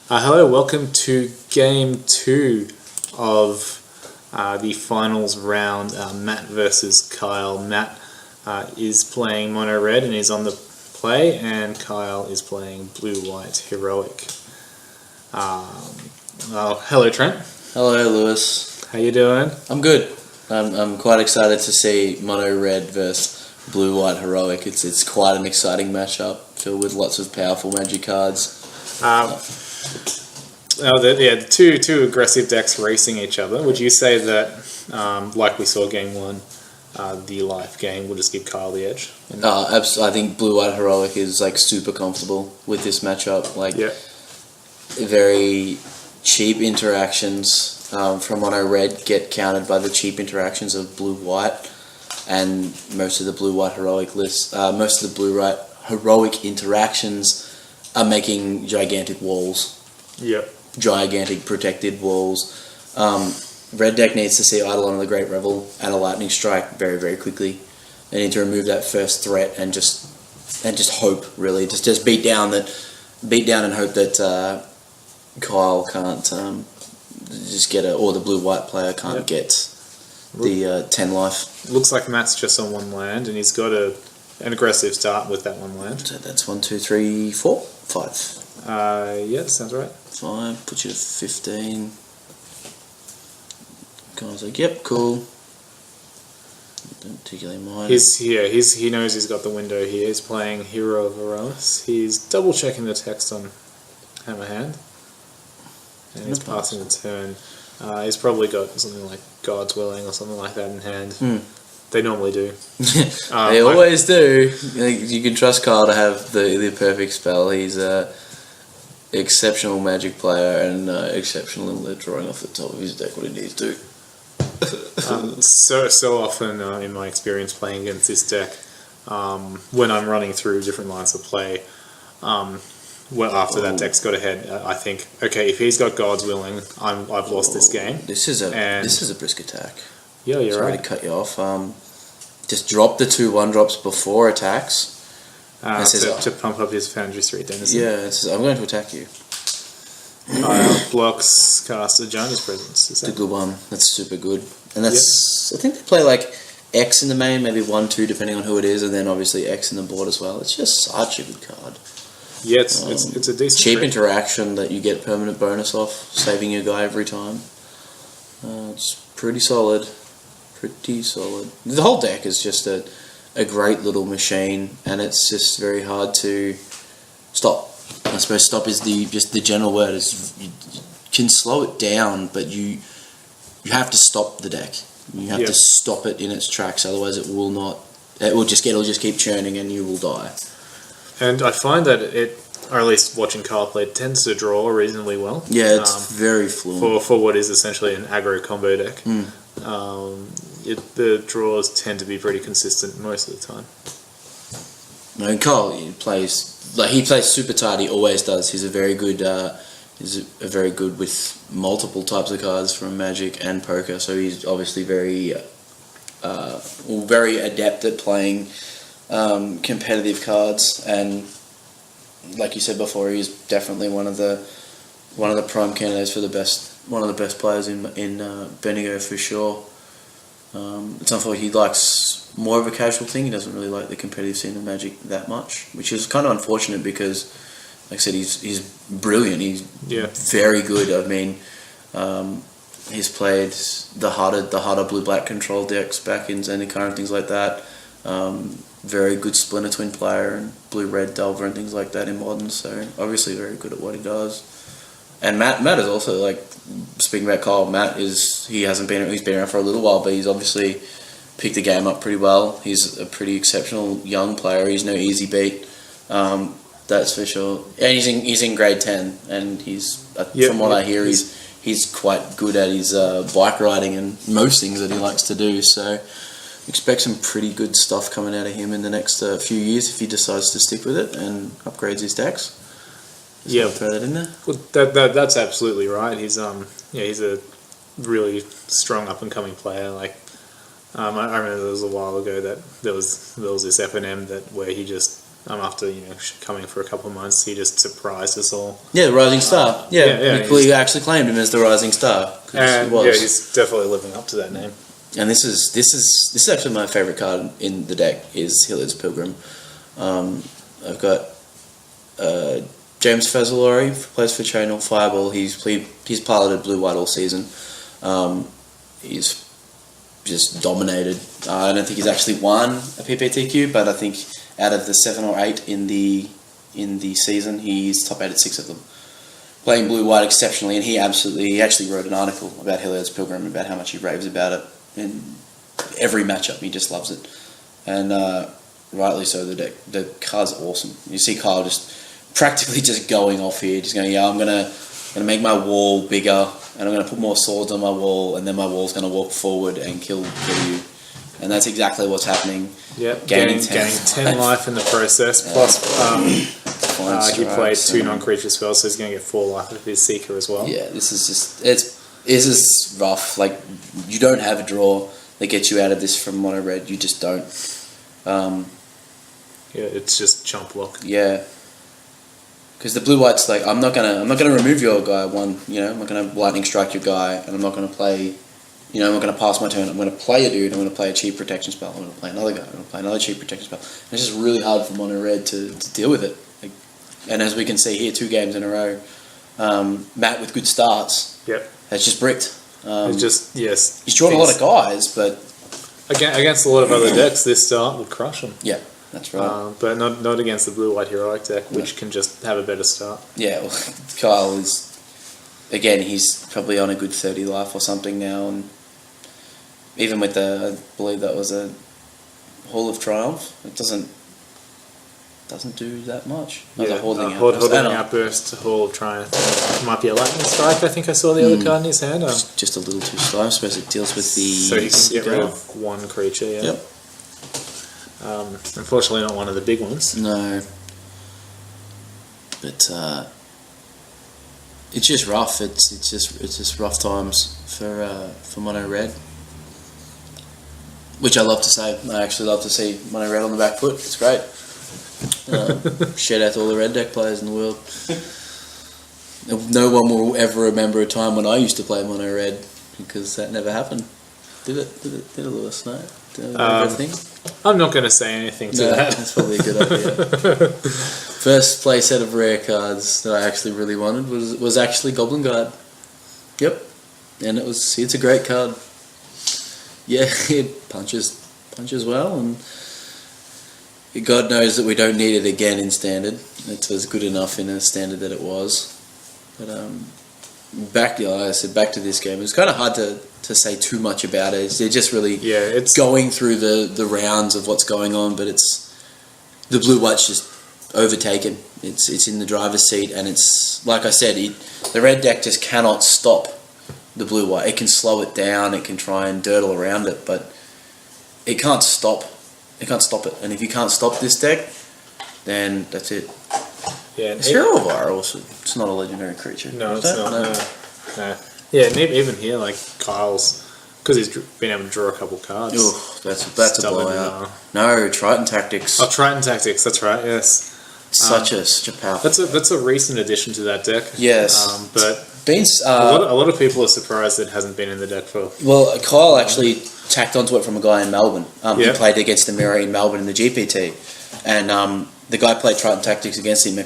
Hello, welcome to Game 2 of the finals round, Matt versus Kyle. Matt is playing Mono Red and is on the play, and Kyle is playing Blue White Heroic. Hello, Trent. Hello, Lewis. How you doing? I'm good. I'm quite excited to see Mono Red versus Blue White Heroic. It's quite an exciting matchup, filled with lots of powerful magic cards. The two aggressive decks racing each other. Would you say that, like we saw Game 1, the life game will just give Kyle the edge? I think Blue White Heroic is super comfortable with this matchup. Very cheap interactions from Mono Red get countered by the cheap interactions of Blue White, and most of the Blue White Heroic lists, most of the Blue White Heroic interactions are making gigantic walls. Yep. Gigantic protected walls. Red deck needs to see Eidolon of the Great Revel and a Lightning Strike very, very quickly. They need to remove that first threat and just hope, really. Just beat down and hope that Kyle can't or the Blue-White player can't get the 10 life. Looks like Matt's just on one land, and he's got an aggressive start with that one land. So that's 1, 2, 3, 4, 5. Yeah, sounds right. 5, put you to 15. Guy's like, yep, cool. Don't particularly mind. He knows he's got the window here. He's playing Hero of Eros. He's double checking the text on Hammerhand, and he's passing the turn. He's probably got something like God's Willing or something like that in hand. They normally do. They always do. You can trust Kyle to have the perfect spell. He's a exceptional Magic player and exceptional at drawing off the top of his deck what he needs to. So often in my experience playing against this deck, when I'm running through different lines of play, after that deck's got ahead, I think, okay, if he's got God's Willing, I've lost this game. This is a brisk attack. Yeah, you're Sorry right. to cut you off. Just drop the 2 1-drops before attacks. To pump up his Foundry Street Denizen. Yeah, it says, I'm going to attack you. Blocks cast Aegina's Presence. It's a good one. That's super good. And that's, I think they play X in the main, maybe 1, 2, depending on who it is, and then obviously X in the board as well. It's just such a good card. Yeah, it's a decent cheap trick. interaction that you get permanent bonus off, saving your guy every time. It's pretty solid. Pretty solid. The whole deck is just a great little machine, and it's just very hard to stop. I suppose stop is the general word. You can slow it down, but you have to stop the deck. You have to stop it in its tracks, otherwise it will not. It'll just keep churning, and you will die. And I find that or at least watching Kyle play, it tends to draw reasonably well. Yeah, it's very fluent for what is essentially an aggro combo deck. The draws tend to be pretty consistent most of the time. No, Kyle plays super tight. He always does. He's a very good. He's very good with multiple types of cards from Magic and Poker. So he's obviously very adept at playing competitive cards. And like you said before, he's definitely one of the prime candidates for one of the best players in Bendigo for sure. It's unfortunate he likes more of a casual thing. He doesn't really like the competitive scene of Magic that much, which is kind of unfortunate because, like I said, he's brilliant. He's very good. I mean, he's played the harder blue-black control decks back in Zendikar and things like that. Very good Splinter Twin player and blue-red Delver and things like that in Modern. So obviously very good at what he does. And Matt is also speaking about Kyle. He's been around for a little while, but he's obviously picked the game up pretty well. He's a pretty exceptional young player. He's no easy beat, that's for sure. And he's in grade 10, and from what I hear, he's quite good at his bike riding and most things that he likes to do. So expect some pretty good stuff coming out of him in the next few years if he decides to stick with it and upgrades his decks. So throw that in there. Well, that's absolutely right. He's a really strong up and coming player. I remember there was a while ago that there was this FNM where he just after coming for a couple of months, he just surprised us all. Yeah, the Rising Star. We actually claimed him as the Rising Star. And he was. yeah, he's definitely living up to that name. And this is actually my favourite card in the deck is Hilliard's Pilgrim. I've got James Fazolari, plays for Channel Fireball. He's piloted blue-white all season. He's just dominated. I don't think he's actually won a PPTQ, but I think out of the 7 or 8 in the season, he's top 8 at 6 of them. Playing blue-white exceptionally, and he actually wrote an article about Hilliard's Pilgrim, about how much he raves about it. In every matchup, he just loves it. And rightly so, the card's awesome. You see Kyle just practically just going off here, just going, I'm gonna make my wall bigger, and I'm gonna put more swords on my wall, and then my wall's gonna walk forward and kill you. And that's exactly what's happening. Yep, gaining 10 life in the process, plus he played 2 non-creature spells, so he's going to get 4 life with his Seeker as well. Yeah, this is rough. Like, you don't have a draw that gets you out of this from mono red. You just don't. Yeah, it's just chump block. Yeah, because the blue white's like, I'm not gonna remove your guy one. I'm not gonna lightning strike your guy, and I'm not gonna play. I'm not going to pass my turn. I'm going to play a dude. I'm going to play a cheap protection spell. I'm going to play another guy. I'm going to play another cheap protection spell. And it's just really hard for mono red to deal with it. And as we can see here, 2 games in a row, Matt with good starts. Yep. Has just bricked. It's just He's drawn a lot of guys, but against a lot of other decks, this start would crush him. Yeah, that's right. But not against the blue-white heroic deck, which can just have a better start. Yeah, well, Kyle is, again, he's probably on a good 30 life or something now, and even with I believe that was a Hall of Triumph, it doesn't do that much. Yeah, Holding Outburst, Hall of Triumph. It might be a Lightning Strike, I think I saw the other card in his hand. Just a little too slow. I suppose it deals with the... So he can get rid of 1 creature, yeah. Yep. Unfortunately not one of the big ones. No. But it's just rough. It's just rough times for mono red. Which I love to say. I actually love to see mono red on the back foot. It's great. Shout out to all the red deck players in the world. No one will ever remember a time when I used to play mono red, because that never happened. Did it, Lewis? No? I'm not going to say anything to that. That's probably a good idea. First play set of rare cards that I actually really wanted was actually Goblin Guard. Yep. And it's a great card. Yeah, it punches well, and God knows that we don't need it again in Standard. It was good enough in a Standard that it was. But back to this game. It was kind of hard to say too much about it. They're just really it's going through the rounds of what's going on, but it's the blue white's just overtaken. It's in the driver's seat, and it's like I said, the red deck just cannot stop the blue white. It can slow it down, it can try and dirtle around it, but it can't stop. It can't stop it. And if you can't stop this deck, then that's it. Yeah, it's Hero of Iron also. It's not a legendary creature. No, it's not. No. Yeah, and even here, like Kyle's, because he's been able to draw a couple cards. Oh, that's a blowout. No, Triton Tactics. Oh, Triton Tactics. That's right. Yes. Such a powerful. That's a recent addition to that deck. Yes, but a lot of people are surprised it hasn't been in the deck for. Well, Kyle actually tacked onto it from a guy in Melbourne. He played against the Mirror in Melbourne in the GPT, and the guy played Triton Tactics against him.